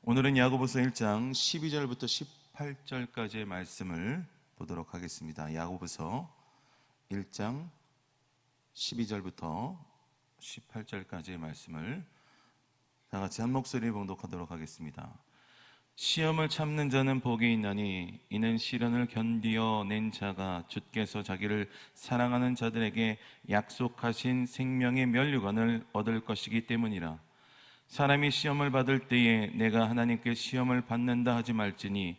오늘은 야고보서 1장 12절부터 18절까지의 말씀을 보도록 하겠습니다. 야고보서 1장 12절부터 18절까지의 말씀을 다 같이 한 목소리로 봉독하도록 하겠습니다. 시험을 참는 자는 복이 있나니 이는 시련을 견디어 낸 자가 주께서 자기를 사랑하는 자들에게 약속하신 생명의 면류관을 얻을 것이기 때문이라. 사람이 시험을 받을 때에 내가 하나님께 시험을 받는다 하지 말지니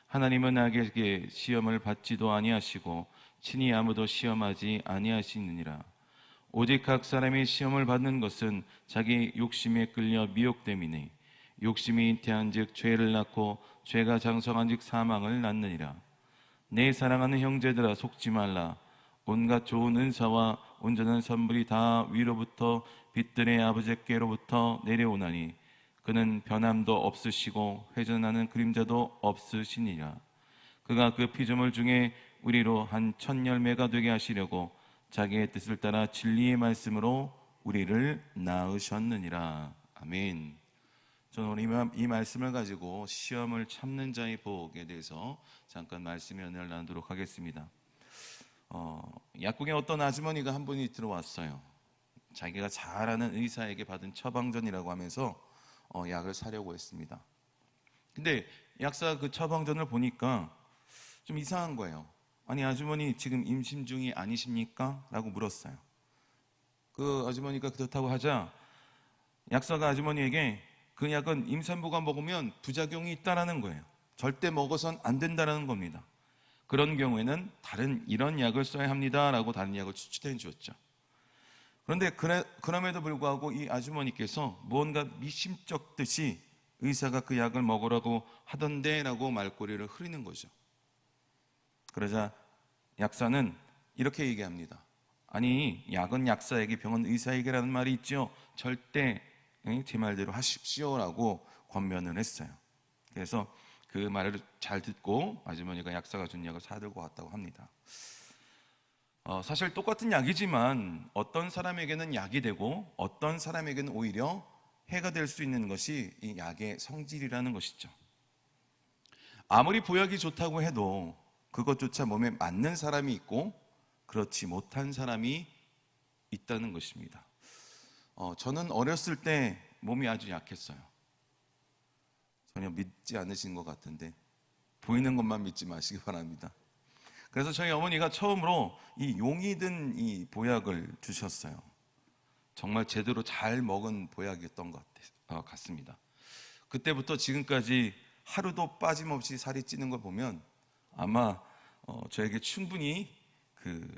하나님은 악에게 시험을 받지도 아니하시고 친히 아무도 시험하지 아니하시느니라. 오직 각 사람이 시험을 받는 것은 자기 욕심에 끌려 미혹됨이니 욕심이 잉태한즉 죄를 낳고 죄가 장성한즉 사망을 낳느니라. 내 사랑하는 형제들아 속지 말라. 온갖 좋은 은사와 온전한 선물이 다 위로부터 빛들의 아버지께로부터 내려오나니 그는 변함도 없으시고 회전하는 그림자도 없으시니라. 그가 그 피조물 중에 우리로 한 첫 열매가 되게 하시려고 자기의 뜻을 따라 진리의 말씀으로 우리를 낳으셨느니라. 아멘. 저는 오늘 이 말씀을 가지고 시험을 참는 자의 복에 대해서 잠깐 말씀의 은혜를 나누도록 하겠습니다. 약국에 어떤 아주머니가 한 분이 들어왔어요. 자기가 잘 아는 의사에게 받은 처방전이라고 하면서 약을 사려고 했습니다. 근데 약사가 그 처방전을 보니까 좀 이상한 거예요. 아니, 아주머니 지금 임신 중이 아니십니까? 라고 물었어요. 그 아주머니가 그렇다고 하자 약사가 아주머니에게 그 약은 임산부가 먹으면 부작용이 있다라는 거예요. 절대 먹어선 안 된다라는 겁니다. 그런 경우에는 다른 이런 약을 써야 합니다라고 다른 약을 추천해 주었죠. 그런데 그럼에도 불구하고 이 아주머니께서 무언가 미심쩍 듯이 의사가 그 약을 먹으라고 하던데 라고 말꼬리를 흐리는 거죠. 그러자 약사는 이렇게 얘기합니다. 아니, 약은 약사에게 병은 의사에게라는 말이 있죠. 절대 제 말대로 하십시오라고 권면을 했어요. 그래서 그 말을 잘 듣고 아주머니가 약사가 준 약을 사들고 왔다고 합니다. 사실 똑같은 약이지만 어떤 사람에게는 약이 되고 어떤 사람에게는 오히려 해가 될 수 있는 것이 이 약의 성질이라는 것이죠. 아무리 보약이 좋다고 해도 그것조차 몸에 맞는 사람이 있고 그렇지 못한 사람이 있다는 것입니다. 저는 어렸을 때 몸이 아주 약했어요. 전혀 믿지 않으신 것 같은데 보이는 것만 믿지 마시기 바랍니다. 그래서 저희 어머니가 처음으로 이 용이 든 이 보약을 주셨어요. 정말 제대로 잘 먹은 보약이었던 것 같습니다. 그때부터 지금까지 하루도 빠짐없이 살이 찌는 걸 보면 아마 저에게 충분히 그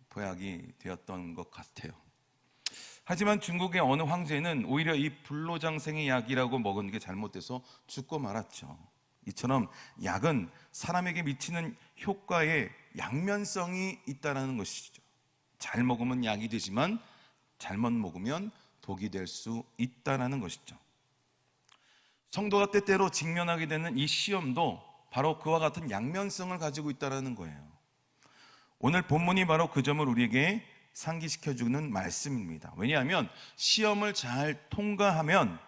보약이 되었던 것 같아요. 하지만 중국의 어느 황제는 오히려 이 불로장생의 약이라고 먹은 게 잘못돼서 죽고 말았죠. 이처럼 약은 사람에게 미치는 효과에 양면성이 있다는 것이죠. 잘 먹으면 약이 되지만 잘못 먹으면 독이 될 수 있다는 것이죠. 성도가 때때로 직면하게 되는 이 시험도 바로 그와 같은 양면성을 가지고 있다는 거예요. 오늘 본문이 바로 그 점을 우리에게 상기시켜주는 말씀입니다. 왜냐하면 시험을 잘 통과하면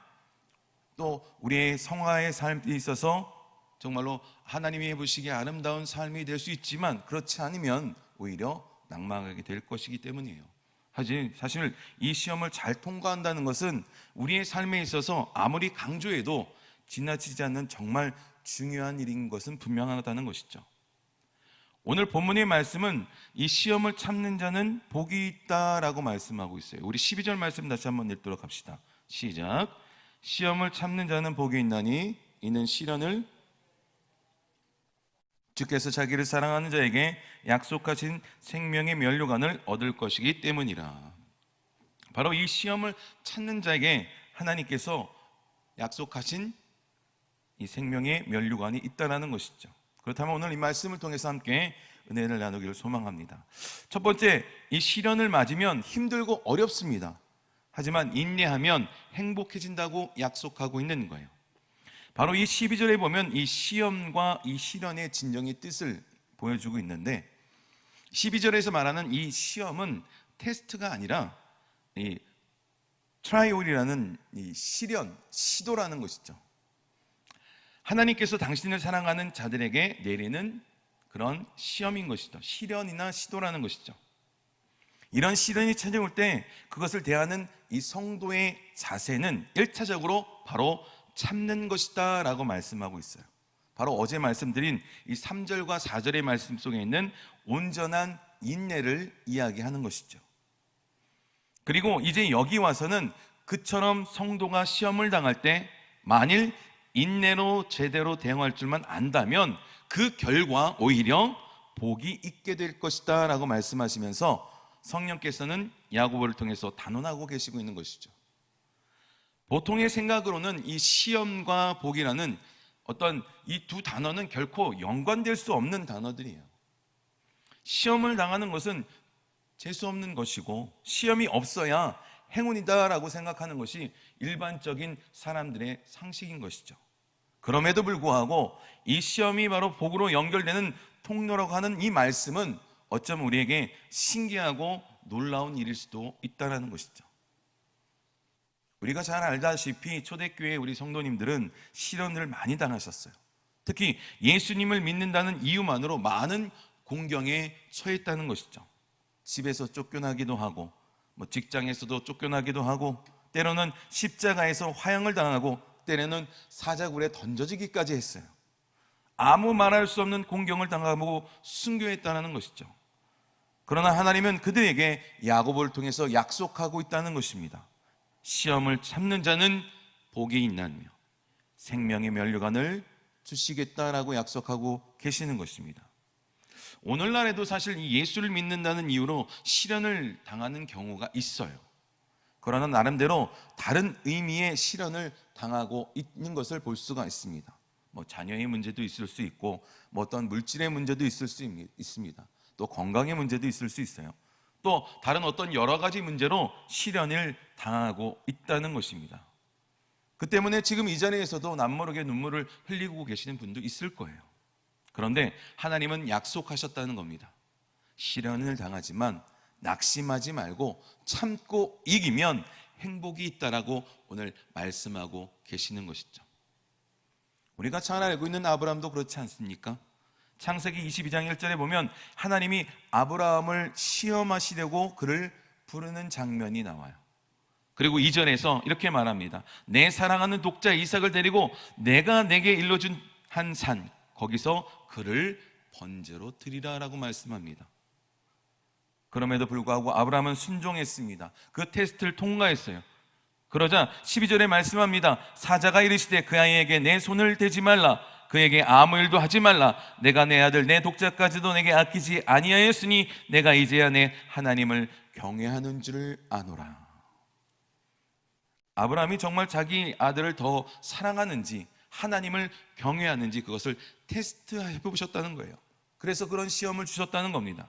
또 우리의 성화의 삶에 있어서 정말로 하나님이 보시기에 아름다운 삶이 될 수 있지만 그렇지 않으면 오히려 낙망하게 될 것이기 때문이에요. 사실 이 시험을 잘 통과한다는 것은 우리의 삶에 있어서 아무리 강조해도 지나치지 않는 정말 중요한 일인 것은 분명하다는 것이죠. 오늘 본문의 말씀은 이 시험을 참는 자는 복이 있다라고 말씀하고 있어요. 우리 12절 말씀 다시 한번 읽도록 합시다. 시작. 시험을 참는 자는 복이 있나니 이는 시련을 주께서 자기를 사랑하는 자에게 약속하신 생명의 면류관을 얻을 것이기 때문이라. 바로 이 시험을 찾는 자에게 하나님께서 약속하신 이 생명의 면류관이 있다는 것이죠. 그렇다면 오늘 이 말씀을 통해서 함께 은혜를 나누기를 소망합니다. 첫 번째, 이 시련을 맞으면 힘들고 어렵습니다. 하지만 인내하면 행복해진다고 약속하고 있는 거예요. 바로 이 12절에 보면 이 시험과 이 시련의 진정의 뜻을 보여주고 있는데 12절에서 말하는 이 시험은 테스트가 아니라 이 트라이올이라는 이 시련, 시도라는 것이죠. 하나님께서 당신을 사랑하는 자들에게 내리는 그런 시험인 것이죠. 시련이나 시도라는 것이죠. 이런 시련이 찾아올 때 그것을 대하는 이 성도의 자세는 1차적으로 바로 참는 것이다 라고 말씀하고 있어요. 바로 어제 말씀드린 이 3절과 4절의 말씀 속에 있는 온전한 인내를 이야기하는 것이죠. 그리고 이제 여기 와서는 그처럼 성도가 시험을 당할 때 만일 인내로 제대로 대응할 줄만 안다면 그 결과 오히려 복이 있게 될 것이다 라고 말씀하시면서 성령께서는 야고보를 통해서 단언하고 계시고 있는 것이죠. 보통의 생각으로는 이 시험과 복이라는 어떤 이 두 단어는 결코 연관될 수 없는 단어들이에요. 시험을 당하는 것은 재수 없는 것이고 시험이 없어야 행운이다라고 생각하는 것이 일반적인 사람들의 상식인 것이죠. 그럼에도 불구하고 이 시험이 바로 복으로 연결되는 통로라고 하는 이 말씀은 어쩌면 우리에게 신기하고 놀라운 일일 수도 있다는 것이죠. 우리가 잘 알다시피 초대교회 우리 성도님들은 시련을 많이 당하셨어요. 특히 예수님을 믿는다는 이유만으로 많은 공경에 처했다는 것이죠. 집에서 쫓겨나기도 하고 직장에서도 쫓겨나기도 하고 때로는 십자가에서 화형을 당하고 때로는 사자굴에 던져지기까지 했어요. 아무 말할 수 없는 공경을 당하고 순교했다는 것이죠. 그러나 하나님은 그들에게 야고보를 통해서 약속하고 있다는 것입니다. 시험을 참는 자는 복이 있나며 생명의 면류관을 주시겠다라고 약속하고 계시는 것입니다. 오늘날에도 사실 이 예수를 믿는다는 이유로 시련을 당하는 경우가 있어요. 그러나 나름대로 다른 의미의 시련을 당하고 있는 것을 볼 수가 있습니다. 자녀의 문제도 있을 수 있고 어떤 물질의 문제도 있을 수 있습니다. 또 건강의 문제도 있을 수 있어요. 또 다른 어떤 여러 가지 문제로 시련을 당하고 있다는 것입니다. 그 때문에 지금 이 자리에서도 남모르게 눈물을 흘리고 계시는 분도 있을 거예요. 그런데 하나님은 약속하셨다는 겁니다. 시련을 당하지만 낙심하지 말고 참고 이기면 행복이 있다라고 오늘 말씀하고 계시는 것이죠. 우리가 잘 알고 있는 아브라함도 그렇지 않습니까? 창세기 22장 1절에 보면 하나님이 아브라함을 시험하시려고 그를 부르는 장면이 나와요. 그리고 2절에서 이렇게 말합니다. 내 사랑하는 독자 이삭을 데리고 내가 내게 일러준 한 산 거기서 그를 번제로 드리라 라고 말씀합니다. 그럼에도 불구하고 아브라함은 순종했습니다. 그 테스트를 통과했어요. 그러자 12절에 말씀합니다. 사자가 이르시되 그 아이에게 내 손을 대지 말라, 그에게 아무 일도 하지 말라. 내가 내 아들 내 독자까지도 내게 아끼지 아니하였으니 내가 이제야 내 하나님을 경외하는 줄을 아노라. 아브라함이 정말 자기 아들을 더 사랑하는지 하나님을 경외하는지 그것을 테스트해 보셨다는 거예요. 그래서 그런 시험을 주셨다는 겁니다.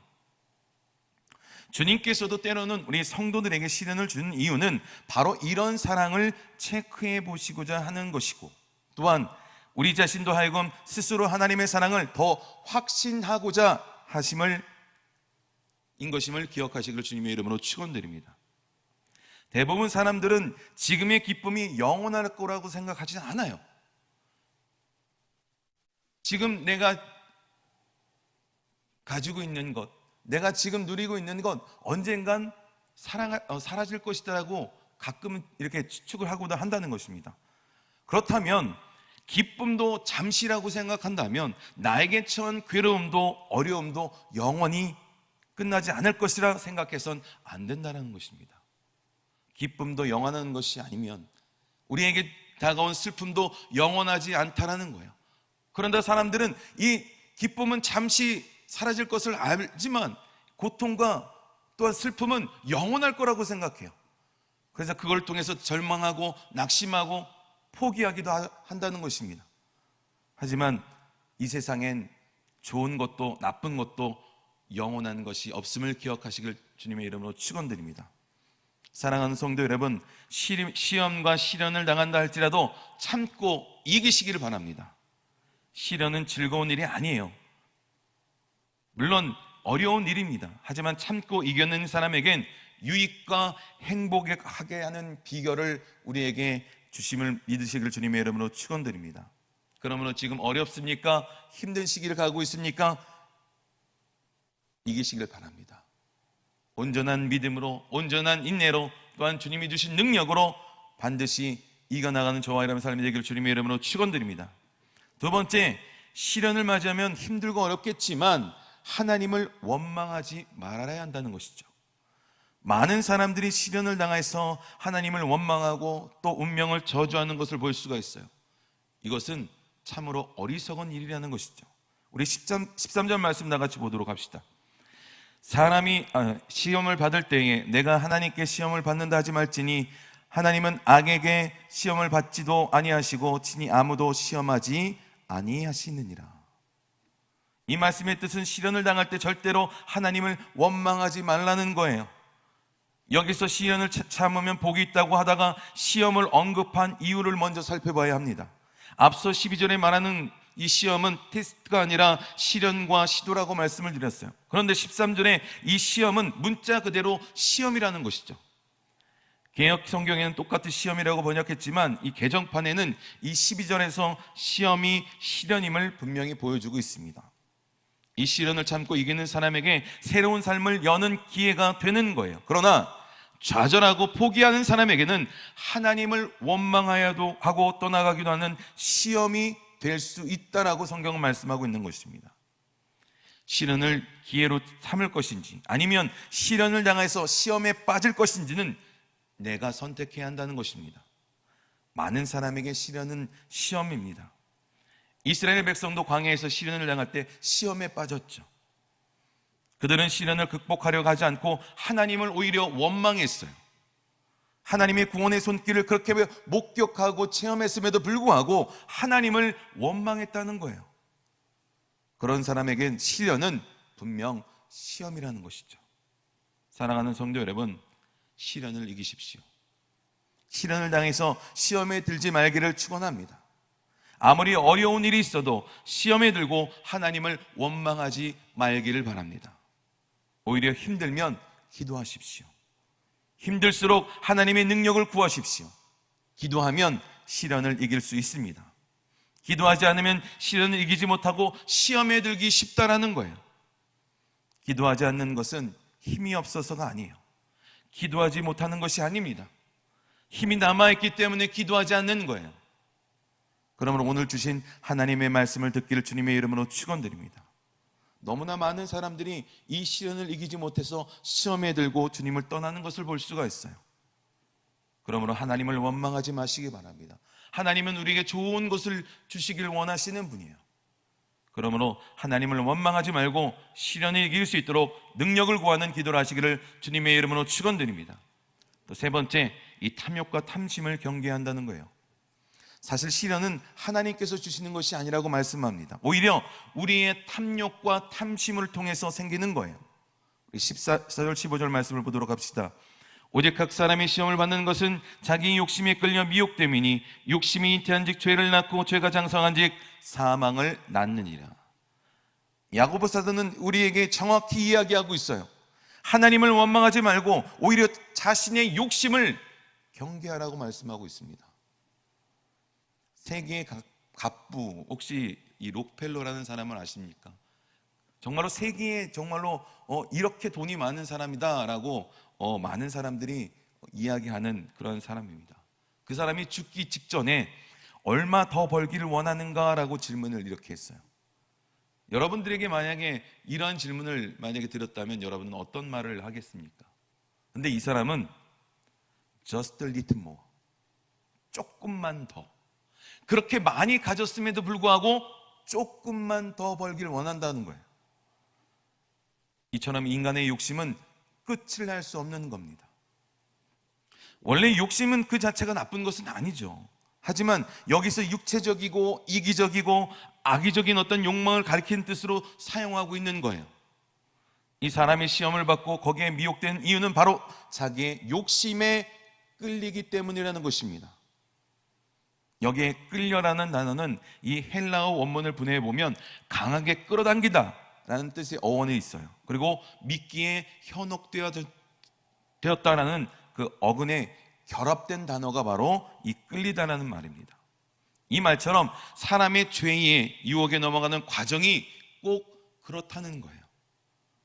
주님께서도 때로는 우리 성도들에게 시련을 주는 이유는 바로 이런 사랑을 체크해 보시고자 하는 것이고, 또한 우리 자신도 하여금 스스로 하나님의 사랑을 더 확신하고자 하심을 인 것임을 기억하시기를 주님의 이름으로 축원드립니다. 대부분 사람들은 지금의 기쁨이 영원할 거라고 생각하지는 않아요. 지금 내가 가지고 있는 것, 내가 지금 누리고 있는 것 언젠간 사라질 것이다라고 가끔은 이렇게 추측을 하고도 한다는 것입니다. 그렇다면 기쁨도 잠시라고 생각한다면 나에게 처한 괴로움도 어려움도 영원히 끝나지 않을 것이라 생각해서는 안 된다는 것입니다. 기쁨도 영원한 것이 아니면 우리에게 다가온 슬픔도 영원하지 않다라는 거예요. 그런데 사람들은 이 기쁨은 잠시 사라질 것을 알지만 고통과 또한 슬픔은 영원할 거라고 생각해요. 그래서 그걸 통해서 절망하고 낙심하고 포기하기도 한다는 것입니다. 하지만 이 세상엔 좋은 것도 나쁜 것도 영원한 것이 없음을 기억하시길 주님의 이름으로 축원드립니다. 사랑하는 성도 여러분, 시험과 시련을 당한다 할지라도 참고 이기시기를 바랍니다. 시련은 즐거운 일이 아니에요. 물론 어려운 일입니다. 하지만 참고 이겨낸 사람에겐 유익과 행복하게 하는 비결을 우리에게 주심을 믿으시길 주님의 이름으로 축원드립니다. 그러므로 지금 어렵습니까? 힘든 시기를 가고 있습니까? 이기시길 바랍니다. 온전한 믿음으로, 온전한 인내로, 또한 주님이 주신 능력으로 반드시 이겨나가는 저와 여러분의 삶이 되기를 주님의 이름으로 축원드립니다. 두 번째, 시련을 맞이하면 힘들고 어렵겠지만 하나님을 원망하지 말아야 한다는 것이죠. 많은 사람들이 시련을 당해서 하나님을 원망하고 또 운명을 저주하는 것을 볼 수가 있어요. 이것은 참으로 어리석은 일이라는 것이죠. 우리 13절 말씀 나같이 보도록 합시다. 사람이 시험을 받을 때에 내가 하나님께 시험을 받는다 하지 말지니 하나님은 악에게 시험을 받지도 아니하시고 친히 아무도 시험하지 아니하시느니라. 이 말씀의 뜻은 시련을 당할 때 절대로 하나님을 원망하지 말라는 거예요. 여기서 시련을 참으면 복이 있다고 하다가 시험을 언급한 이유를 먼저 살펴봐야 합니다. 앞서 12절에 말하는 이 시험은 테스트가 아니라 시련과 시도라고 말씀을 드렸어요. 그런데 13절에 이 시험은 문자 그대로 시험이라는 것이죠. 개역 성경에는 똑같이 시험이라고 번역했지만 이 개정판에는 이 12절에서 시험이 시련임을 분명히 보여주고 있습니다. 이 시련을 참고 이기는 사람에게 새로운 삶을 여는 기회가 되는 거예요. 그러나 좌절하고 포기하는 사람에게는 하나님을 원망하여도 하고 떠나가기도 하는 시험이 될 수 있다라고 성경은 말씀하고 있는 것입니다. 시련을 기회로 삼을 것인지 아니면 시련을 당해서 시험에 빠질 것인지는 내가 선택해야 한다는 것입니다. 많은 사람에게 시련은 시험입니다. 이스라엘 백성도 광야에서 시련을 당할 때 시험에 빠졌죠. 그들은 시련을 극복하려고 하지 않고 하나님을 오히려 원망했어요. 하나님의 구원의 손길을 그렇게 목격하고 체험했음에도 불구하고 하나님을 원망했다는 거예요. 그런 사람에겐 시련은 분명 시험이라는 것이죠. 사랑하는 성도 여러분, 시련을 이기십시오. 시련을 당해서 시험에 들지 말기를 축원합니다. 아무리 어려운 일이 있어도 시험에 들고 하나님을 원망하지 말기를 바랍니다. 오히려 힘들면 기도하십시오. 힘들수록 하나님의 능력을 구하십시오. 기도하면 시련을 이길 수 있습니다. 기도하지 않으면 시련을 이기지 못하고 시험에 들기 쉽다라는 거예요. 기도하지 않는 것은 힘이 없어서가 아니에요. 기도하지 못하는 것이 아닙니다. 힘이 남아있기 때문에 기도하지 않는 거예요. 그러므로 오늘 주신 하나님의 말씀을 듣기를 주님의 이름으로 축원드립니다. 너무나 많은 사람들이 이 시련을 이기지 못해서 시험에 들고 주님을 떠나는 것을 볼 수가 있어요. 그러므로 하나님을 원망하지 마시기 바랍니다. 하나님은 우리에게 좋은 것을 주시길 원하시는 분이에요. 그러므로 하나님을 원망하지 말고 시련을 이길 수 있도록 능력을 구하는 기도를 하시기를 주님의 이름으로 축원드립니다. 또 세 번째, 이 탐욕과 탐심을 경계한다는 거예요. 사실 시련은 하나님께서 주시는 것이 아니라고 말씀합니다. 오히려 우리의 탐욕과 탐심을 통해서 생기는 거예요. 14절 15절 말씀을 보도록 합시다. 오직 각 사람이 시험을 받는 것은 자기 욕심에 끌려 미혹됨이니 욕심이 잉태한즉 죄를 낳고 죄가 장성한즉 사망을 낳느니라. 야고보 사도는 우리에게 정확히 이야기하고 있어요. 하나님을 원망하지 말고 오히려 자신의 욕심을 경계하라고 말씀하고 있습니다. 세계의 갑부, 혹시 이 록펠러라는 사람을 아십니까? 정말로 세계에 정말로 이렇게 돈이 많은 사람이다라고 많은 사람들이 이야기하는 그런 사람입니다. 그 사람이 죽기 직전에 얼마 더 벌기를 원하는가라고 질문을 이렇게 했어요. 여러분들에게 만약에 이러한 질문을 만약에 드렸다면 여러분은 어떤 말을 하겠습니까? 근데 이 사람은 just a little more, 조금만 더, 그렇게 많이 가졌음에도 불구하고 조금만 더 벌기를 원한다는 거예요. 이처럼 인간의 욕심은 끝을 날 수 없는 겁니다. 원래 욕심은 그 자체가 나쁜 것은 아니죠. 하지만 여기서 육체적이고 이기적이고 악의적인 어떤 욕망을 가리키는 뜻으로 사용하고 있는 거예요. 이 사람이 시험을 받고 거기에 미혹된 이유는 바로 자기의 욕심에 끌리기 때문이라는 것입니다. 여기에 끌려라는 단어는 이 헬라어 원문을 분해해 보면 강하게 끌어당기다 라는 뜻의 어원이 있어요. 그리고 미끼에 현혹되었다라는 그 어근에 결합된 단어가 바로 이 끌리다라는 말입니다. 이 말처럼 사람의 죄의 유혹에 넘어가는 과정이 꼭 그렇다는 거예요.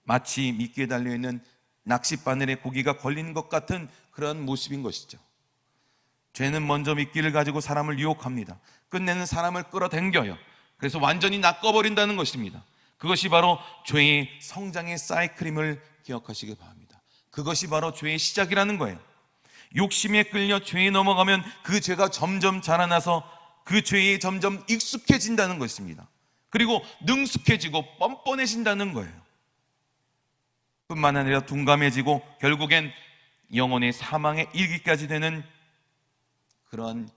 마치 미끼에 달려있는 낚싯바늘에 고기가 걸린 것 같은 그런 모습인 것이죠. 죄는 먼저 미끼를 가지고 사람을 유혹합니다. 끝내는 사람을 끌어당겨요. 그래서 완전히 낚아버린다는 것입니다. 그것이 바로 죄의 성장의 사이클임을 기억하시기 바랍니다. 그것이 바로 죄의 시작이라는 거예요. 욕심에 끌려 죄에 넘어가면 그 죄가 점점 자라나서 그 죄에 점점 익숙해진다는 것입니다. 그리고 능숙해지고 뻔뻔해진다는 거예요. 뿐만 아니라 둔감해지고 결국엔 영혼의 사망에 이르기까지 되는 그러한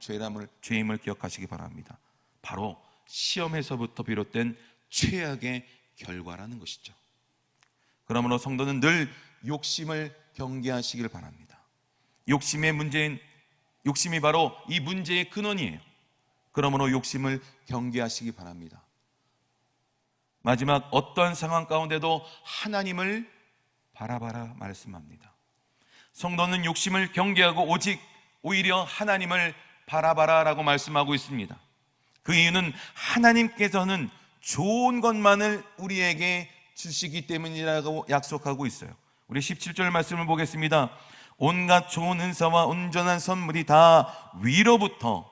죄임을 기억하시기 바랍니다. 바로 시험에서부터 비롯된 최악의 결과라는 것이죠. 그러므로 성도는 늘 욕심을 경계하시길 바랍니다. 욕심이 바로 이 문제의 근원이에요. 그러므로 욕심을 경계하시기 바랍니다. 마지막 어떤 상황 가운데도 하나님을 바라봐라 말씀합니다. 성도는 욕심을 경계하고 오히려 하나님을 바라봐라 라고 말씀하고 있습니다. 그 이유는 하나님께서는 좋은 것만을 우리에게 주시기 때문이라고 약속하고 있어요. 우리 17절 말씀을 보겠습니다. 온갖 좋은 은사와 온전한 선물이 다 위로부터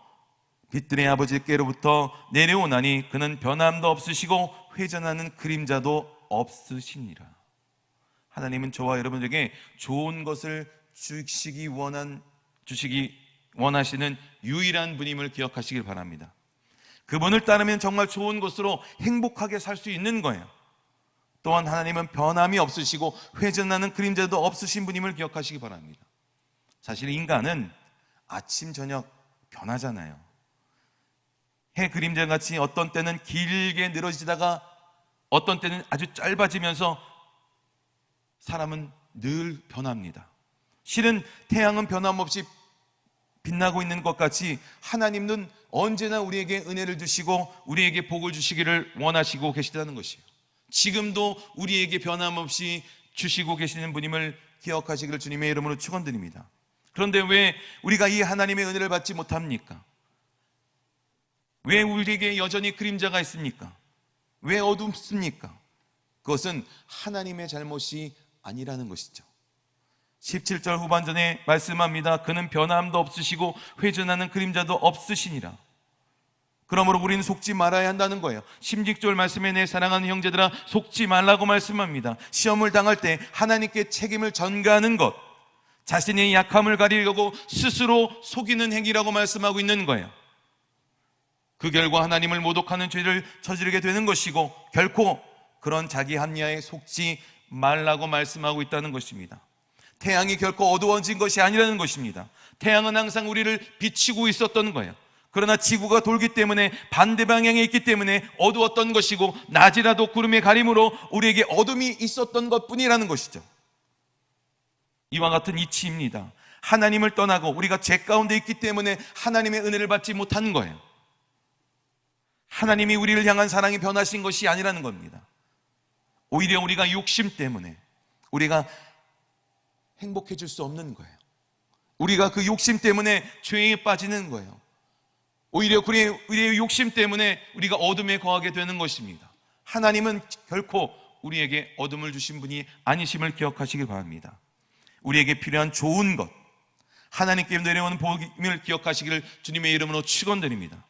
빛들의 아버지께로부터 내려오나니 그는 변함도 없으시고 회전하는 그림자도 없으시니라. 하나님은 저와 여러분에게 좋은 것을 주시기 원하시는 유일한 분임을 기억하시길 바랍니다. 그분을 따르면 정말 좋은 것으로 행복하게 살 수 있는 거예요. 또한 하나님은 변함이 없으시고 회전하는 그림자도 없으신 분임을 기억하시기 바랍니다. 사실 인간은 아침 저녁 변하잖아요. 해 그림자같이 어떤 때는 길게 늘어지다가 어떤 때는 아주 짧아지면서 사람은 늘 변합니다. 실은 태양은 변함없이 빛나고 있는 것 같이 하나님은 언제나 우리에게 은혜를 주시고 우리에게 복을 주시기를 원하시고 계시다는 것이에요. 지금도 우리에게 변함없이 주시고 계시는 분임을 기억하시기를 주님의 이름으로 축원드립니다. 그런데 왜 우리가 이 하나님의 은혜를 받지 못합니까? 왜 우리에게 여전히 그림자가 있습니까? 왜 어둡습니까? 그것은 하나님의 잘못이 아니라는 것이죠. 17절 후반전에 말씀합니다. 그는 변함도 없으시고 회전하는 그림자도 없으시니라. 그러므로 우리는 속지 말아야 한다는 거예요. 16절 말씀에 내 사랑하는 형제들아 속지 말라고 말씀합니다. 시험을 당할 때 하나님께 책임을 전가하는 것, 자신의 약함을 가리려고 스스로 속이는 행위라고 말씀하고 있는 거예요. 그 결과 하나님을 모독하는 죄를 저지르게 되는 것이고 결코 그런 자기 합리화에 속지 말라고 말씀하고 있다는 것입니다. 태양이 결코 어두워진 것이 아니라는 것입니다. 태양은 항상 우리를 비치고 있었던 거예요. 그러나 지구가 돌기 때문에 반대 방향에 있기 때문에 어두웠던 것이고 낮이라도 구름의 가림으로 우리에게 어둠이 있었던 것뿐이라는 것이죠. 이와 같은 이치입니다. 하나님을 떠나고 우리가 죄 가운데 있기 때문에 하나님의 은혜를 받지 못하는 거예요. 하나님이 우리를 향한 사랑이 변하신 것이 아니라는 겁니다. 오히려 우리가 욕심 때문에 우리가 행복해질 수 없는 거예요. 우리가 그 욕심 때문에 죄에 빠지는 거예요. 오히려 우리의 욕심 때문에 우리가 어둠에 거하게 되는 것입니다. 하나님은 결코 우리에게 어둠을 주신 분이 아니심을 기억하시기 바랍니다. 우리에게 필요한 좋은 것, 하나님께 내려오는 복임을 기억하시기를 주님의 이름으로 축원드립니다.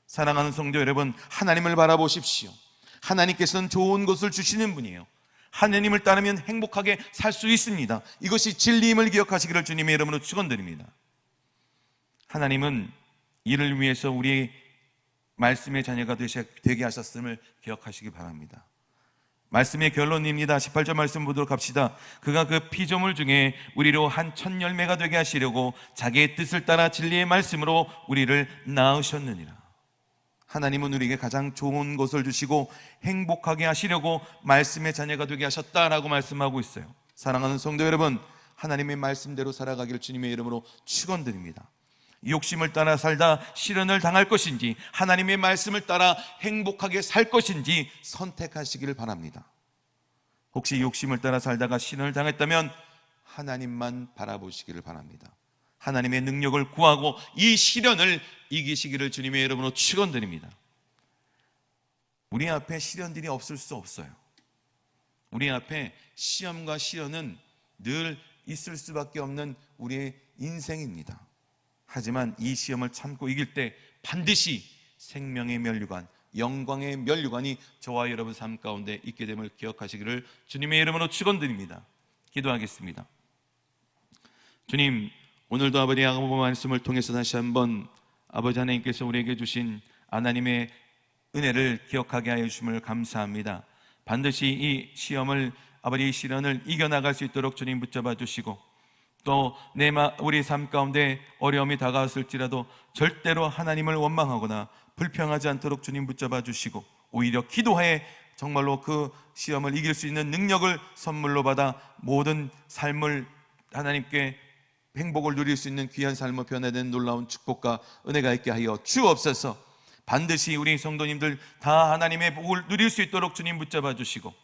사랑하는 성도 여러분, 하나님을 바라보십시오. 하나님께서는 좋은 것을 주시는 분이에요. 하나님을 따르면 행복하게 살 수 있습니다. 이것이 진리임을 기억하시기를 주님의 이름으로 축원드립니다. 하나님은 이를 위해서 우리의 말씀의 자녀가 되게 하셨음을 기억하시기 바랍니다. 말씀의 결론입니다. 18절 말씀 보도록 합시다. 그가 그 피조물 중에 우리로 한 첫 열매가 되게 하시려고 자기의 뜻을 따라 진리의 말씀으로 우리를 낳으셨느니라. 하나님은 우리에게 가장 좋은 것을 주시고 행복하게 하시려고 말씀의 자녀가 되게 하셨다라고 말씀하고 있어요. 사랑하는 성도 여러분, 하나님의 말씀대로 살아가기를 주님의 이름으로 축원드립니다. 욕심을 따라 살다 시련을 당할 것인지 하나님의 말씀을 따라 행복하게 살 것인지 선택하시기를 바랍니다. 혹시 욕심을 따라 살다가 시련을 당했다면 하나님만 바라보시기를 바랍니다. 하나님의 능력을 구하고 이 시련을 이기시기를 주님의 이름으로 축원드립니다. 우리 앞에 시련들이 없을 수 없어요. 우리 앞에 시험과 시련은 늘 있을 수밖에 없는 우리의 인생입니다. 하지만 이 시험을 참고 이길 때 반드시 생명의 면류관, 영광의 면류관이 저와 여러분 삶 가운데 있게 됨을 기억하시기를 주님의 이름으로 축원드립니다. 기도하겠습니다. 주님, 오늘도 아버지 야고보 말씀을 통해서 다시 한번 아버지 하나님께서 우리에게 주신 하나님의 은혜를 기억하게 하여 주심을 감사합니다. 반드시 이 시험을, 아버지 이 시련을 이겨나갈 수 있도록 주님 붙잡아 주시고, 또 우리 삶 가운데 어려움이 다가왔을지라도 절대로 하나님을 원망하거나 불평하지 않도록 주님 붙잡아 주시고, 오히려 기도하에 정말로 그 시험을 이길 수 있는 능력을 선물로 받아 모든 삶을 하나님께 행복을 누릴 수 있는 귀한 삶을 변화되는 놀라운 축복과 은혜가 있게 하여 주옵소서. 반드시 우리 성도님들 다 하나님의 복을 누릴 수 있도록 주님 붙잡아 주시고,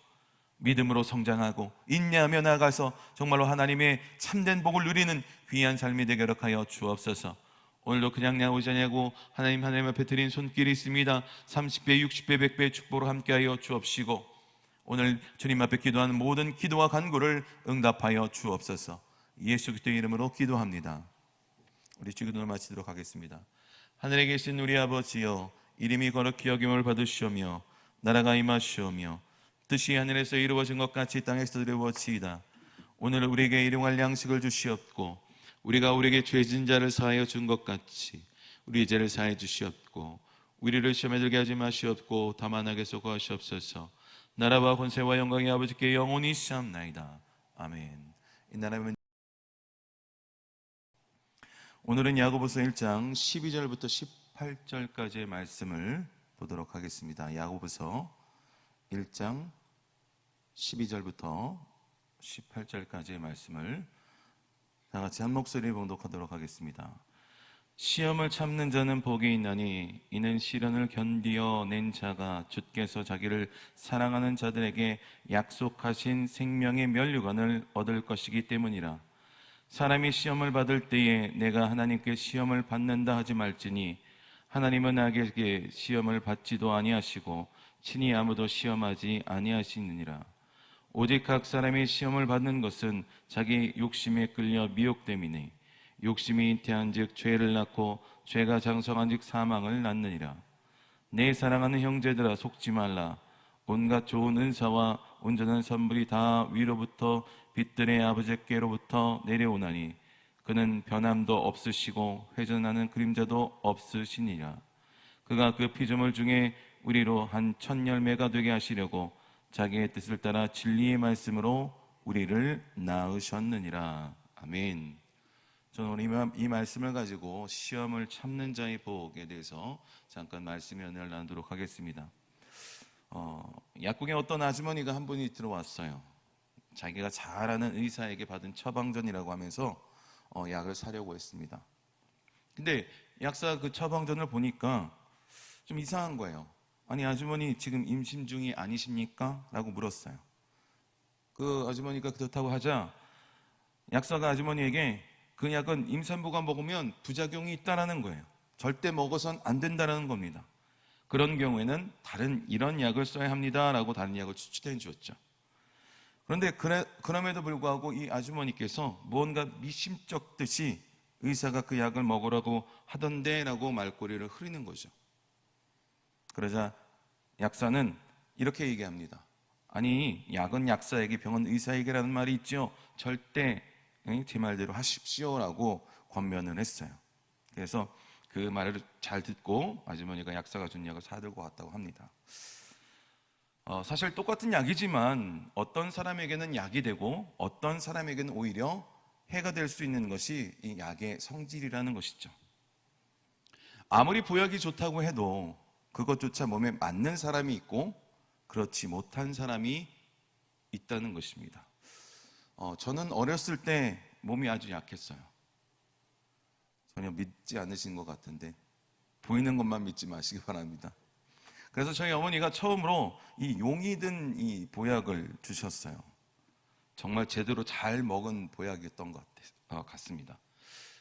믿음으로 성장하고 인내하며 나아가서 정말로 하나님의 참된 복을 누리는 귀한 삶이 되게 하여 주옵소서. 오늘도 그냥 나오지 않냐고 하나님 앞에 드린 손길이 있습니다. 30배, 60배, 100배의 축복으로 함께하여 주옵시고, 오늘 주님 앞에 기도하는 모든 기도와 간구를 응답하여 주옵소서. 예수 그리스도의 이름으로 기도합니다. 우리 기도를 마치도록 하겠습니다. 하늘에 계신 우리 아버지여, 이름이 거룩히 여김을 받으시오며 나라가 임하시오며 뜻이 하늘에서 이루어진 것 같이 땅에서 이루어지이다. 오늘 우리에게 일용할 양식을 주시옵고, 우리가 우리에게 죄진 자를 사하여 준 것 같이 우리 죄를 사하여 주시옵고, 우리를 시험에 들게 하지 마시옵고 다만 악에서 구하시옵소서. 나라와 권세와 영광이 아버지께 영원히 있사옵나이다. 아멘. 이 나라는 오늘은 야고보서 1장 12절부터 18절까지의 말씀을 보도록 하겠습니다. 야고보서 1장 12절부터 18절까지의 말씀을 다 같이 한 목소리로 봉독하도록 하겠습니다. 시험을 참는 자는 복이 있나니 이는 시련을 견디어 낸 자가 주께서 자기를 사랑하는 자들에게 약속하신 생명의 면류관을 얻을 것이기 때문이라. 사람이 시험을 받을 때에 내가 하나님께 시험을 받는다 하지 말지니 하나님은 나에게 시험을 받지도 아니하시고 친히 아무도 시험하지 아니하시느니라. 오직 각 사람이 시험을 받는 것은 자기 욕심에 끌려 미혹됨이니 욕심이 잉태한즉 죄를 낳고 죄가 장성한즉 사망을 낳느니라. 내 사랑하는 형제들아, 속지 말라. 온갖 좋은 은사와 온전한 선물이 다 위로부터 빛들의 아버지께로부터 내려오나니 그는 변함도 없으시고 회전하는 그림자도 없으시니라. 그가 그 피조물 중에 우리로 한 천 열매가 되게 하시려고 자기의 뜻을 따라 진리의 말씀으로 우리를 낳으셨느니라. 아멘. 저는 오늘 이 말씀을 가지고 시험을 참는 자의 복에 대해서 잠깐 말씀의 은혜를 나누도록 하겠습니다. 약국에 어떤 아주머니가 한 분이 들어왔어요. 자기가 잘 아는 의사에게 받은 처방전이라고 하면서 약을 사려고 했습니다. 근데 약사가 그 처방전을 보니까 좀 이상한 거예요. 아니, 아주머니 지금 임신 중이 아니십니까? 라고 물었어요. 그 아주머니가 그렇다고 하자 약사가 아주머니에게 그 약은 임산부가 먹으면 부작용이 있다라는 거예요. 절대 먹어선 안 된다는 겁니다. 그런 경우에는 다른 이런 약을 써야 합니다라고 다른 약을 추천해 주었죠. 그런데 그럼에도 불구하고 이 아주머니께서 무언가 미심쩍 듯이 의사가 그 약을 먹으라고 하던데라고 말꼬리를 흐리는 거죠. 그러자 약사는 이렇게 얘기합니다. 아니, 약은 약사에게, 병은 의사에게라는 말이 있죠. 절대 제 말대로 하십시오라고 권면을 했어요. 그래서 그 말을 잘 듣고 아주머니가 약사가 준 약을 사들고 왔다고 합니다. 사실 똑같은 약이지만 어떤 사람에게는 약이 되고 어떤 사람에게는 오히려 해가 될 수 있는 것이 이 약의 성질이라는 것이죠. 아무리 보약이 좋다고 해도 그것조차 몸에 맞는 사람이 있고 그렇지 못한 사람이 있다는 것입니다. 저는 어렸을 때 몸이 아주 약했어요. 전혀 믿지 않으신 것 같은데 보이는 것만 믿지 마시기 바랍니다. 그래서 저희 어머니가 처음으로 이 용이 든 이 보약을 주셨어요. 정말 제대로 잘 먹은 보약이었던 것 같습니다.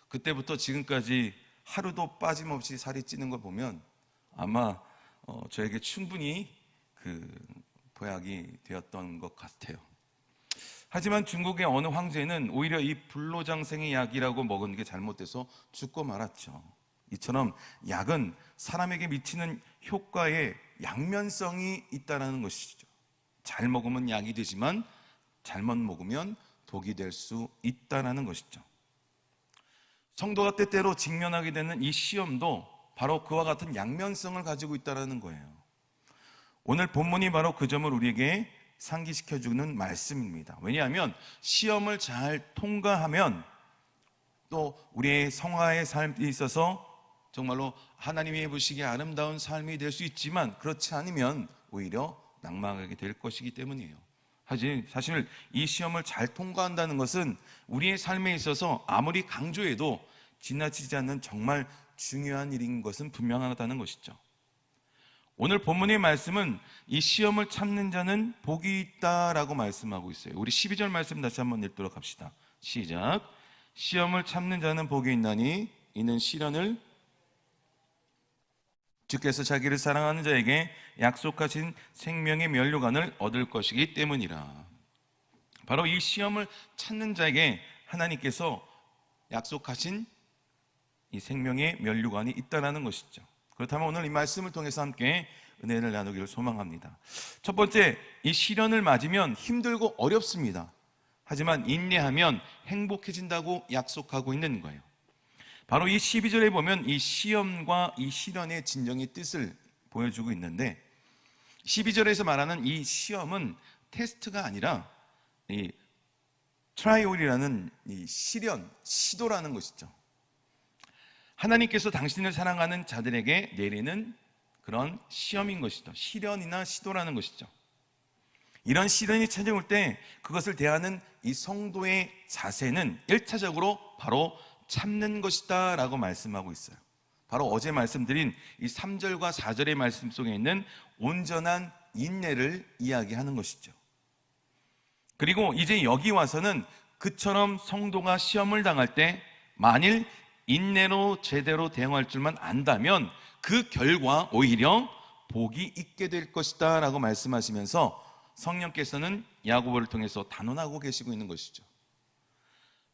그때부터 지금까지 하루도 빠짐없이 살이 찌는 걸 보면 아마 저에게 충분히 그 보약이 되었던 것 같아요. 하지만 중국의 어느 황제는 오히려 이 불로장생의 약이라고 먹은 게 잘못돼서 죽고 말았죠. 이처럼 약은 사람에게 미치는 효과에 양면성이 있다는 것이죠. 잘 먹으면 약이 되지만 잘못 먹으면 독이 될 수 있다는 것이죠. 성도가 때때로 직면하게 되는 이 시험도 바로 그와 같은 양면성을 가지고 있다는 거예요. 오늘 본문이 바로 그 점을 우리에게 상기시켜주는 말씀입니다. 왜냐하면 시험을 잘 통과하면 또 우리의 성화의 삶에 있어서 정말로 하나님이 보시기에 아름다운 삶이 될 수 있지만 그렇지 않으면 오히려 낙망하게 될 것이기 때문이에요. 사실 이 시험을 잘 통과한다는 것은 우리의 삶에 있어서 아무리 강조해도 지나치지 않는 정말 중요한 일인 것은 분명하다는 것이죠. 오늘 본문의 말씀은 이 시험을 참는 자는 복이 있다라고 말씀하고 있어요. 우리 12절 말씀 다시 한번 읽도록 합시다. 시작. 시험을 참는 자는 복이 있나니 이는 시련을 주께서 자기를 사랑하는 자에게 약속하신 생명의 면류관을 얻을 것이기 때문이라. 바로 이 시험을 찾는 자에게 하나님께서 약속하신 이 생명의 면류관이 있다는 것이죠. 그렇다면 오늘 이 말씀을 통해서 함께 은혜를 나누기를 소망합니다. 첫 번째, 이 시련을 맞으면 힘들고 어렵습니다. 하지만 인내하면 행복해진다고 약속하고 있는 거예요. 바로 이 12절에 보면 이 시험과 이 시련의 진정의 뜻을 보여주고 있는데 12절에서 말하는 이 시험은 테스트가 아니라 이 트라이올이라는 이 시련, 시도라는 것이죠. 하나님께서 당신을 사랑하는 자들에게 내리는 그런 시험인 것이죠. 시련이나 시도라는 것이죠. 이런 시련이 찾아올 때 그것을 대하는 이 성도의 자세는 1차적으로 바로 참는 것이다 라고 말씀하고 있어요. 바로 어제 말씀드린 이 3절과 4절의 말씀 속에 있는 온전한 인내를 이야기하는 것이죠. 그리고 이제 여기 와서는 그처럼 성도가 시험을 당할 때 만일 인내로 제대로 대응할 줄만 안다면 그 결과 오히려 복이 있게 될 것이다 라고 말씀하시면서 성령께서는 야고보를 통해서 단언하고 계시고 있는 것이죠.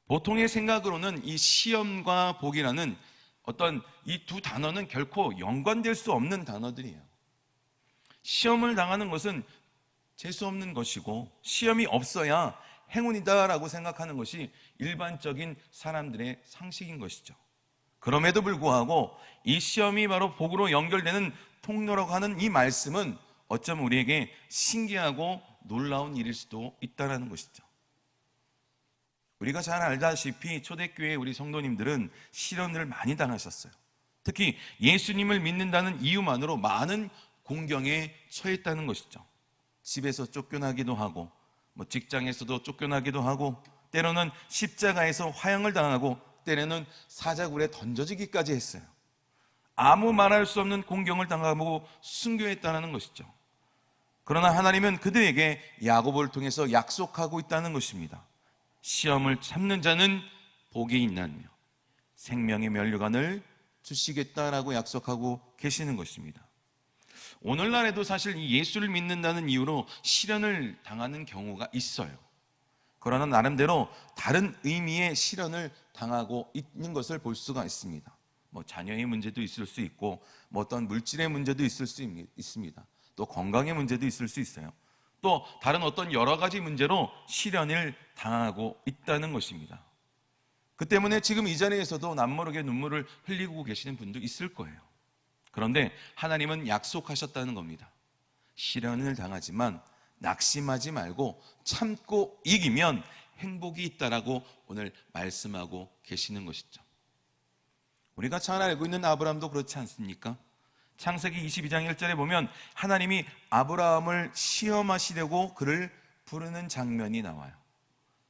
보통의 생각으로는 이 시험과 복이라는 어떤 이 두 단어는 결코 연관될 수 없는 단어들이에요. 시험을 당하는 것은 재수 없는 것이고 시험이 없어야 행운이다라고 생각하는 것이 일반적인 사람들의 상식인 것이죠. 그럼에도 불구하고 이 시험이 바로 복으로 연결되는 통로라고 하는 이 말씀은 어쩌면 우리에게 신기하고 놀라운 일일 수도 있다는 것이죠. 우리가 잘 알다시피 초대교회 우리 성도님들은 시련을 많이 당하셨어요. 특히 예수님을 믿는다는 이유만으로 많은 공경에 처했다는 것이죠. 집에서 쫓겨나기도 하고 직장에서도 쫓겨나기도 하고 때로는 십자가에서 화형을 당하고 때로는 사자굴에 던져지기까지 했어요. 아무 말할 수 없는 공경을 당하고 순교했다는 것이죠. 그러나 하나님은 그들에게 야고보를 통해서 약속하고 있다는 것입니다. 시험을 참는 자는 복이 있나며 생명의 면류관을 주시겠다라고 약속하고 계시는 것입니다. 오늘날에도 사실 이 예수를 믿는다는 이유로 시련을 당하는 경우가 있어요. 그러나 나름대로 다른 의미의 시련을 당하고 있는 것을 볼 수가 있습니다. 자녀의 문제도 있을 수 있고 어떤 물질의 문제도 있을 수 있습니다. 또 건강의 문제도 있을 수 있어요. 또 다른 어떤 여러 가지 문제로 시련을 당하고 있다는 것입니다. 그 때문에 지금 이 자리에서도 남모르게 눈물을 흘리고 계시는 분도 있을 거예요. 그런데 하나님은 약속하셨다는 겁니다. 시련을 당하지만 낙심하지 말고 참고 이기면 행복이 있다라고 오늘 말씀하고 계시는 것이죠. 우리가 잘 알고 있는 아브라함도 그렇지 않습니까? 창세기 22장 1절에 보면 하나님이 아브라함을 시험하시려고 그를 부르는 장면이 나와요.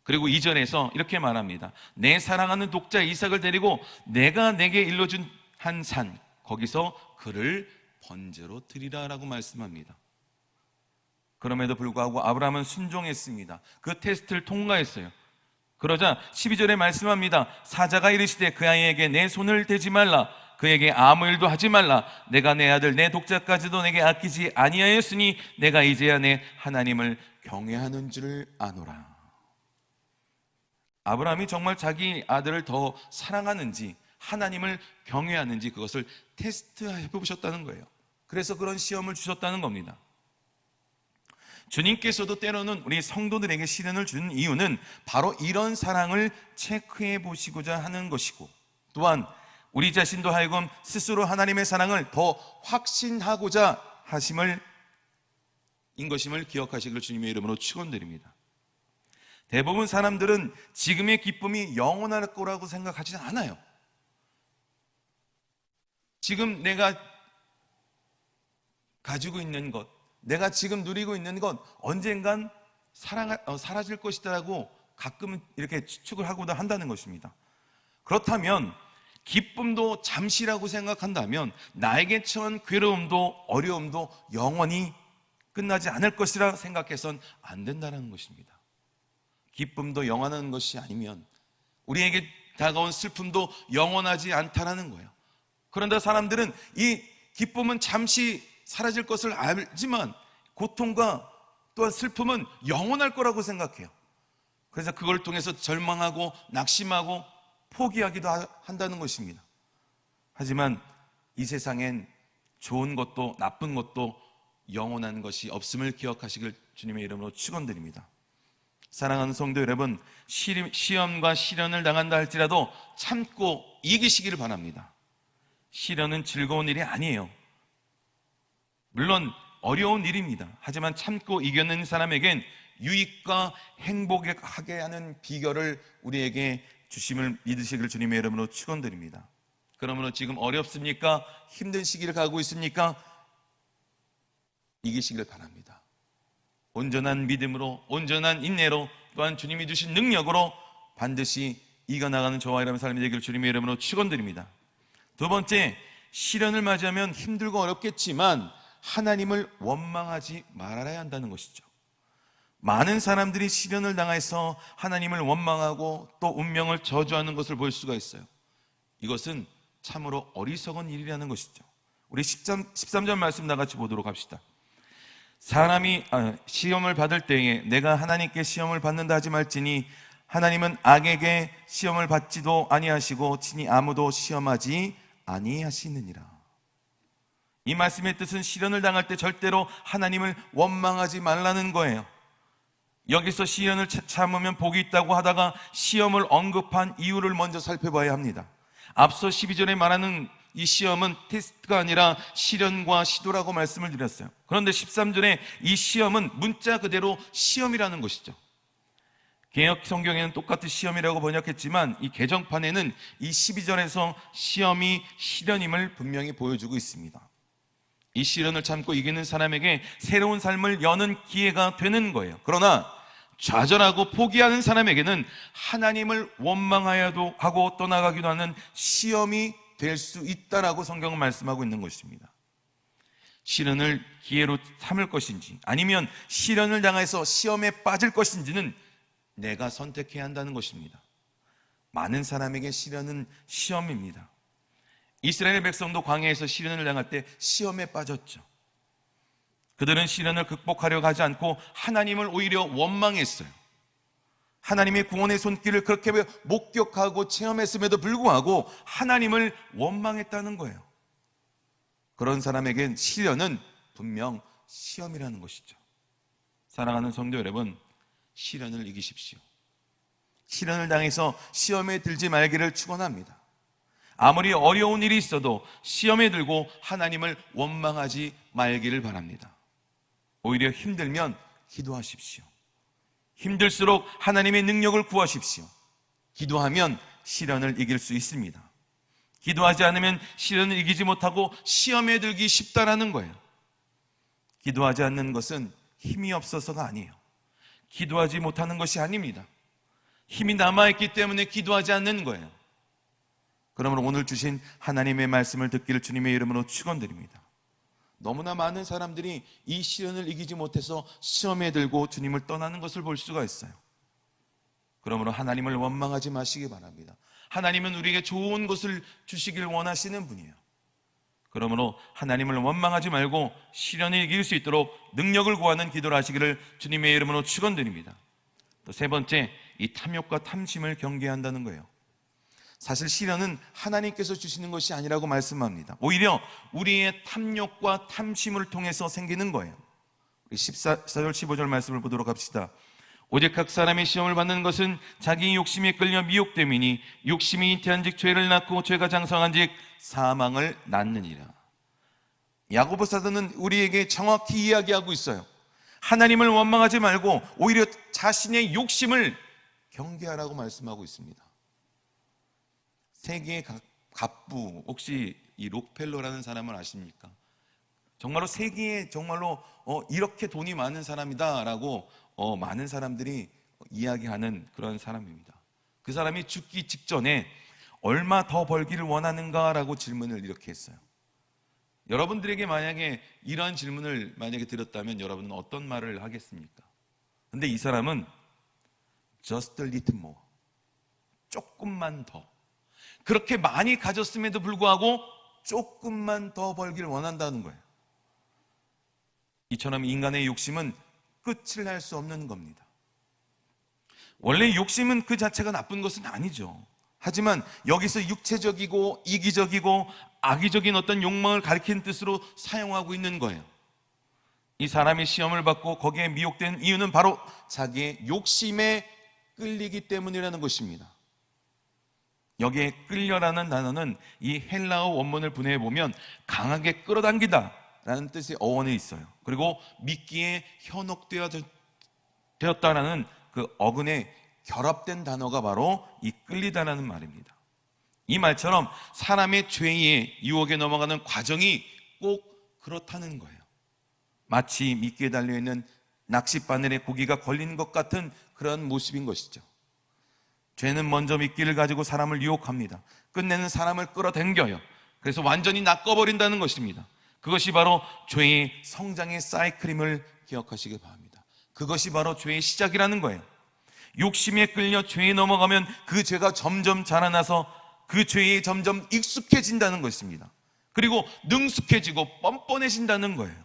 그리고 2절에서 이렇게 말합니다. 내 사랑하는 독자 이삭을 데리고 내가 내게 일러준 한 산 거기서 그를 번제로 드리라 라고 말씀합니다. 그럼에도 불구하고 아브라함은 순종했습니다. 그 테스트를 통과했어요. 그러자 12절에 말씀합니다. 사자가 이르시되 그 아이에게 내 손을 대지 말라. 그에게 아무 일도 하지 말라. 내가 내 아들 내 독자까지도 내게 아끼지 아니하였으니 내가 이제야 내 하나님을 경외하는 줄 아노라. 아브라함이 정말 자기 아들을 더 사랑하는지 하나님을 경외하는지 그것을 테스트해 보셨다는 거예요. 그래서 그런 시험을 주셨다는 겁니다. 주님께서도 때로는 우리 성도들에게 시련을 주는 이유는 바로 이런 사랑을 체크해 보시고자 하는 것이고, 또한 우리 자신도 하여금 스스로 하나님의 사랑을 더 확신하고자 하심을 인 것임을 기억하시기를 주님의 이름으로 축원드립니다. 대부분 사람들은 지금의 기쁨이 영원할 거라고 생각하지 않아요. 지금 내가 가지고 있는 것, 내가 지금 누리고 있는 것 언젠간 사라질 것이다라고 가끔은 이렇게 추측을 하고도 한다는 것입니다. 그렇다면 기쁨도 잠시라고 생각한다면 나에게 처한 괴로움도 어려움도 영원히 끝나지 않을 것이라 생각해선 안 된다는 것입니다. 기쁨도 영원한 것이 아니면 우리에게 다가온 슬픔도 영원하지 않다라는 거예요. 그런데 사람들은 이 기쁨은 잠시 사라질 것을 알지만 고통과 또한 슬픔은 영원할 거라고 생각해요. 그래서 그걸 통해서 절망하고 낙심하고 포기하기도 한다는 것입니다. 하지만 이 세상엔 좋은 것도 나쁜 것도 영원한 것이 없음을 기억하시길 주님의 이름으로 축원드립니다. 사랑하는 성도 여러분, 시험과 시련을 당한다 할지라도 참고 이기시기를 바랍니다. 시련은 즐거운 일이 아니에요. 물론 어려운 일입니다. 하지만 참고 이겨낸 사람에겐 유익과 행복하게 하는 비결을 우리에게 주심을 믿으시길 주님의 이름으로 축원드립니다. 그러므로 지금 어렵습니까? 힘든 시기를 가고 있습니까? 이기시길 바랍니다. 온전한 믿음으로, 온전한 인내로, 또한 주님이 주신 능력으로 반드시 이겨나가는 저와 여러분 삶이 되기를 주님의 이름으로 축원드립니다. 두 번째, 시련을 맞이하면 힘들고 어렵겠지만 하나님을 원망하지 말아야 한다는 것이죠. 많은 사람들이 시련을 당해서 하나님을 원망하고 또 운명을 저주하는 것을 볼 수가 있어요. 이것은 참으로 어리석은 일이라는 것이죠. 우리 13절 말씀 나같이 보도록 합시다. 사람이 시험을 받을 때에 내가 하나님께 시험을 받는다 하지 말지니 하나님은 악에게 시험을 받지도 아니하시고 친히 아무도 시험하지 아니하시느니라. 이 말씀의 뜻은 시련을 당할 때 절대로 하나님을 원망하지 말라는 거예요. 여기서 시련을 참으면 복이 있다고 하다가 시험을 언급한 이유를 먼저 살펴봐야 합니다. 앞서 12절에 말하는 이 시험은 테스트가 아니라 시련과 시도라고 말씀을 드렸어요. 그런데 13절에 이 시험은 문자 그대로 시험이라는 것이죠. 개역 성경에는 똑같이 시험이라고 번역했지만 이 개정판에는 이 12절에서 시험이 시련임을 분명히 보여주고 있습니다. 이 시련을 참고 이기는 사람에게 새로운 삶을 여는 기회가 되는 거예요. 그러나 좌절하고 포기하는 사람에게는 하나님을 원망하여도 하고 떠나가기도 하는 시험이 될 수 있다라고 성경은 말씀하고 있는 것입니다. 시련을 기회로 삼을 것인지 아니면 시련을 당해서 시험에 빠질 것인지는 내가 선택해야 한다는 것입니다. 많은 사람에게 시련은 시험입니다. 이스라엘 백성도 광야에서 시련을 당할 때 시험에 빠졌죠. 그들은 시련을 극복하려고 하지 않고 하나님을 오히려 원망했어요. 하나님의 구원의 손길을 그렇게 목격하고 체험했음에도 불구하고 하나님을 원망했다는 거예요. 그런 사람에겐 시련은 분명 시험이라는 것이죠. 사랑하는 성도 여러분, 시련을 이기십시오. 시련을 당해서 시험에 들지 말기를 축원합니다. 아무리 어려운 일이 있어도 시험에 들고 하나님을 원망하지 말기를 바랍니다. 오히려 힘들면 기도하십시오. 힘들수록 하나님의 능력을 구하십시오. 기도하면 시련을 이길 수 있습니다. 기도하지 않으면 시련을 이기지 못하고 시험에 들기 쉽다라는 거예요. 기도하지 않는 것은 힘이 없어서가 아니에요. 기도하지 못하는 것이 아닙니다. 힘이 남아있기 때문에 기도하지 않는 거예요. 그러므로 오늘 주신 하나님의 말씀을 듣기를 주님의 이름으로 축원드립니다. 너무나 많은 사람들이 이 시련을 이기지 못해서 시험에 들고 주님을 떠나는 것을 볼 수가 있어요. 그러므로 하나님을 원망하지 마시기 바랍니다. 하나님은 우리에게 좋은 것을 주시길 원하시는 분이에요. 그러므로 하나님을 원망하지 말고 시련을 이길 수 있도록 능력을 구하는 기도를 하시기를 주님의 이름으로 축원드립니다. 또 세 번째, 이 탐욕과 탐심을 경계한다는 거예요. 사실 시련은 하나님께서 주시는 것이 아니라고 말씀합니다. 오히려 우리의 탐욕과 탐심을 통해서 생기는 거예요. 14절 15절 말씀을 보도록 합시다. 오직 각 사람이 시험을 받는 것은 자기 욕심에 끌려 미혹됨이니 욕심이 잉태한즉 죄를 낳고 죄가 장성한즉 사망을 낳느니라. 야고보 사도는 우리에게 정확히 이야기하고 있어요. 하나님을 원망하지 말고 오히려 자신의 욕심을 경계하라고 말씀하고 있습니다. 세계의 갑부, 혹시 이 록펠러라는 사람을 아십니까? 정말로 세계에 정말로 이렇게 돈이 많은 사람이다라고 많은 사람들이 이야기하는 그런 사람입니다. 그 사람이 죽기 직전에 얼마 더 벌기를 원하는가라고 질문을 이렇게 했어요. 여러분들에게 만약에 이런 질문을 만약에 드렸다면 여러분은 어떤 말을 하겠습니까? 근데 이 사람은 just a little more, 조금만 더, 그렇게 많이 가졌음에도 불구하고 조금만 더 벌기를 원한다는 거예요. 이처럼 인간의 욕심은 끝을 낼 수 없는 겁니다. 원래 욕심은 그 자체가 나쁜 것은 아니죠. 하지만 여기서 육체적이고 이기적이고 악의적인 어떤 욕망을 가리키는 뜻으로 사용하고 있는 거예요. 이 사람이 시험을 받고 거기에 미혹된 이유는 바로 자기의 욕심에 끌리기 때문이라는 것입니다. 여기에 끌려라는 단어는 이 헬라어 원문을 분해해 보면 강하게 끌어당기다 라는 뜻의 어원이 있어요. 그리고 미끼에 현혹되었다라는 그 어근에 결합된 단어가 바로 이 끌리다라는 말입니다. 이 말처럼 사람의 죄의 유혹에 넘어가는 과정이 꼭 그렇다는 거예요. 마치 미끼에 달려있는 낚싯바늘에 고기가 걸리는 것 같은 그런 모습인 것이죠. 죄는 먼저 미끼를 가지고 사람을 유혹합니다. 끝내는 사람을 끌어당겨요. 그래서 완전히 낚아버린다는 것입니다. 그것이 바로 죄의 성장의 사이클임을 기억하시기 바랍니다. 그것이 바로 죄의 시작이라는 거예요. 욕심에 끌려 죄에 넘어가면 그 죄가 점점 자라나서 그 죄에 점점 익숙해진다는 것입니다. 그리고 능숙해지고 뻔뻔해진다는 거예요.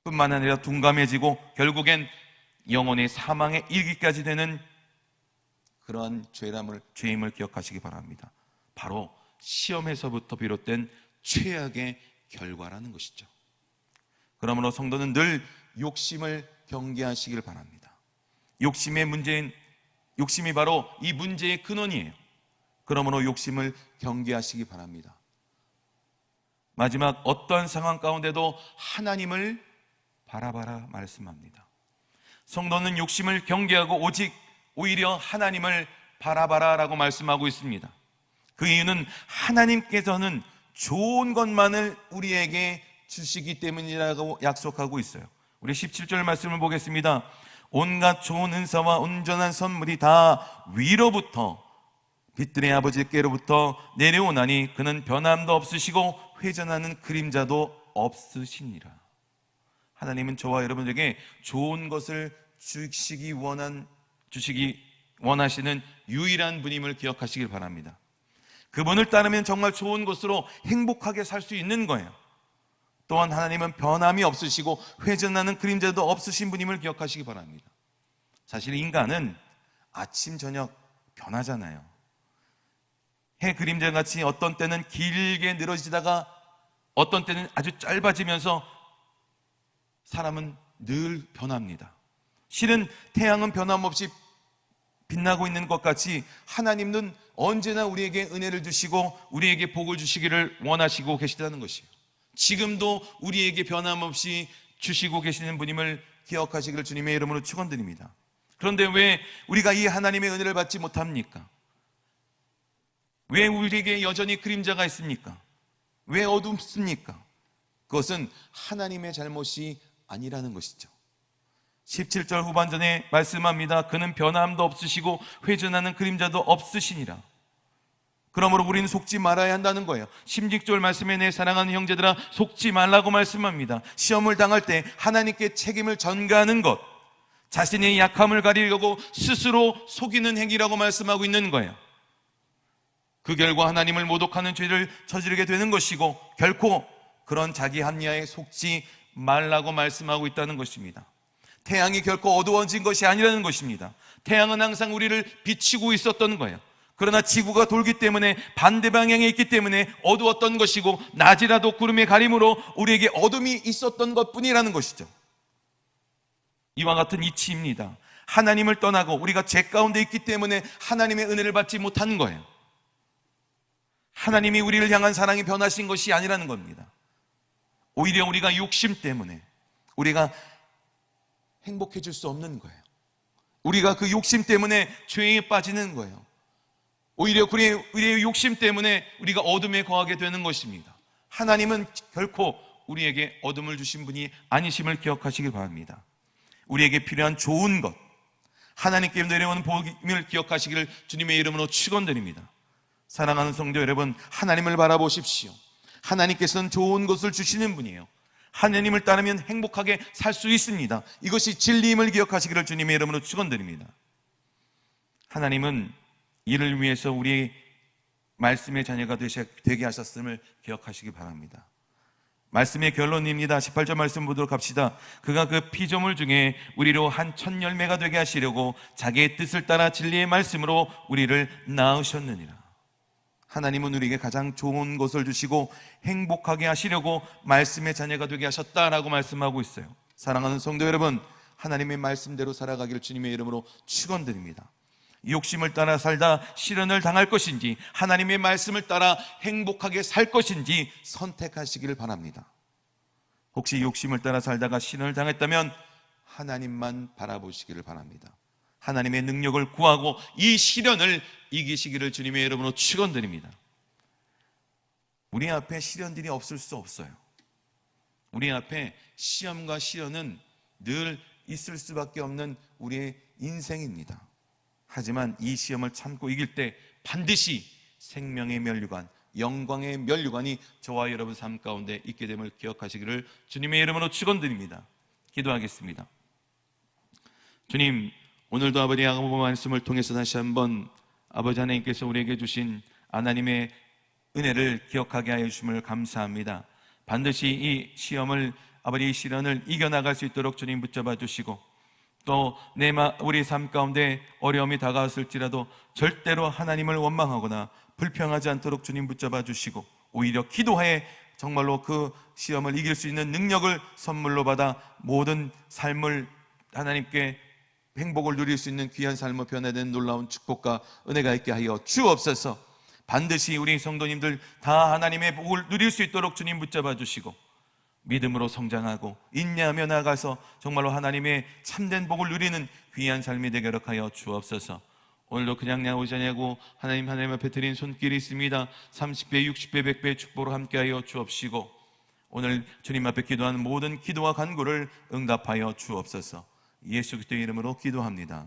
뿐만 아니라 둔감해지고 결국엔 영혼의 사망에 이르기까지 되는 그러한 죄임을 기억하시기 바랍니다. 바로 시험에서부터 비롯된 최악의 결과라는 것이죠. 그러므로 성도는 늘 욕심을 경계하시길 바랍니다. 욕심이 바로 이 문제의 근원이에요. 그러므로 욕심을 경계하시기 바랍니다. 마지막 어떤 상황 가운데도 하나님을 바라봐라 말씀합니다. 성도는 욕심을 경계하고 오히려 하나님을 바라봐라 라고 말씀하고 있습니다. 그 이유는 하나님께서는 좋은 것만을 우리에게 주시기 때문이라고 약속하고 있어요. 우리 17절 말씀을 보겠습니다. 온갖 좋은 은사와 온전한 선물이 다 위로부터 빛들의 아버지께로부터 내려오나니 그는 변함도 없으시고 회전하는 그림자도 없으시니라. 하나님은 저와 여러분에게 좋은 것을 주시기 원하시는 유일한 분임을 기억하시길 바랍니다. 그분을 따르면 정말 좋은 것으로 행복하게 살 수 있는 거예요. 또한 하나님은 변함이 없으시고 회전하는 그림자도 없으신 분임을 기억하시기 바랍니다. 사실 인간은 아침 저녁 변하잖아요. 해 그림자같이 어떤 때는 길게 늘어지다가 어떤 때는 아주 짧아지면서 사람은 늘 변합니다. 실은 태양은 변함없이 빛나고 있는 것 같이 하나님은 언제나 우리에게 은혜를 주시고 우리에게 복을 주시기를 원하시고 계시다는 것이에요. 지금도 우리에게 변함없이 주시고 계시는 분임을 기억하시기를 주님의 이름으로 축원드립니다. 그런데 왜 우리가 이 하나님의 은혜를 받지 못합니까? 왜 우리에게 여전히 그림자가 있습니까? 왜 어둡습니까? 그것은 하나님의 잘못이 아니라는 것이죠. 17절 후반전에 말씀합니다. 그는 변함도 없으시고 회전하는 그림자도 없으시니라. 그러므로 우리는 속지 말아야 한다는 거예요. 16절 말씀에 내 사랑하는 형제들아 속지 말라고 말씀합니다. 시험을 당할 때 하나님께 책임을 전가하는 것, 자신의 약함을 가리려고 스스로 속이는 행위라고 말씀하고 있는 거예요. 그 결과 하나님을 모독하는 죄를 저지르게 되는 것이고, 결코 그런 자기 합리화에 속지 말라고 말씀하고 있다는 것입니다. 태양이 결코 어두워진 것이 아니라는 것입니다. 태양은 항상 우리를 비치고 있었던 거예요. 그러나 지구가 돌기 때문에 반대 방향에 있기 때문에 어두웠던 것이고, 낮이라도 구름의 가림으로 우리에게 어둠이 있었던 것뿐이라는 것이죠. 이와 같은 이치입니다. 하나님을 떠나고 우리가 죄 가운데 있기 때문에 하나님의 은혜를 받지 못하는 거예요. 하나님이 우리를 향한 사랑이 변하신 것이 아니라는 겁니다. 오히려 우리가 욕심 때문에 우리가 행복해질 수 없는 거예요. 우리가 그 욕심 때문에 죄에 빠지는 거예요. 오히려 우리의 욕심 때문에 우리가 어둠에 거하게 되는 것입니다. 하나님은 결코 우리에게 어둠을 주신 분이 아니심을 기억하시기 바랍니다. 우리에게 필요한 좋은 것, 하나님께 내려오는 복음을 기억하시기를 주님의 이름으로 축원드립니다. 사랑하는 성도 여러분, 하나님을 바라보십시오. 하나님께서는 좋은 것을 주시는 분이에요. 하나님을 따르면 행복하게 살 수 있습니다. 이것이 진리임을 기억하시기를 주님의 이름으로 축원드립니다. 하나님은 이를 위해서 우리 말씀의 자녀가 되게 하셨음을 기억하시기 바랍니다. 말씀의 결론입니다. 18절 말씀 보도록 합시다. 그가 그 피조물 중에 우리로 한 첫 열매가 되게 하시려고 자기의 뜻을 따라 진리의 말씀으로 우리를 낳으셨느니라. 하나님은 우리에게 가장 좋은 것을 주시고 행복하게 하시려고 말씀의 자녀가 되게 하셨다라고 말씀하고 있어요. 사랑하는 성도 여러분, 하나님의 말씀대로 살아가기를 주님의 이름으로 축원드립니다. 욕심을 따라 살다 시련을 당할 것인지, 하나님의 말씀을 따라 행복하게 살 것인지 선택하시기를 바랍니다. 혹시 욕심을 따라 살다가 시련을 당했다면 하나님만 바라보시기를 바랍니다. 하나님의 능력을 구하고 이 시련을 이기시기를 주님의 이름으로 축원드립니다. 우리 앞에 시련들이 없을 수 없어요. 우리 앞에 시험과 시련은 늘 있을 수밖에 없는 우리의 인생입니다. 하지만 이 시험을 참고 이길 때 반드시 생명의 면류관, 영광의 면류관이 저와 여러분 삶 가운데 있게 됨을 기억하시기를 주님의 이름으로 축원드립니다. 기도하겠습니다. 주님, 오늘도 아버지 야고보 말씀을 통해서 다시 한번 아버지 하나님께서 우리에게 주신 하나님의 은혜를 기억하게 하여 주심을 감사합니다. 반드시 이 시험을, 아버지 이 시련을 이겨나갈 수 있도록 주님 붙잡아 주시고, 또 우리 삶 가운데 어려움이 다가왔을지라도 절대로 하나님을 원망하거나 불평하지 않도록 주님 붙잡아 주시고, 오히려 기도해 정말로 그 시험을 이길 수 있는 능력을 선물로 받아 모든 삶을 하나님께 행복을 누릴 수 있는 귀한 삶을 변화되는 놀라운 축복과 은혜가 있게 하여 주옵소서. 반드시 우리 성도님들 다 하나님의 복을 누릴 수 있도록 주님 붙잡아 주시고, 믿음으로 성장하고 인내하며 나아가서 정말로 하나님의 참된 복을 누리는 귀한 삶이 되게 하여 주옵소서. 오늘도 그냥 나오지 않냐고 하나님 앞에 드린 손길이 있습니다. 30배, 60배, 100배 축복으로 함께하여 주옵시고, 오늘 주님 앞에 기도하는 모든 기도와 간구를 응답하여 주옵소서. 예수 그리스도의 이름으로 기도합니다.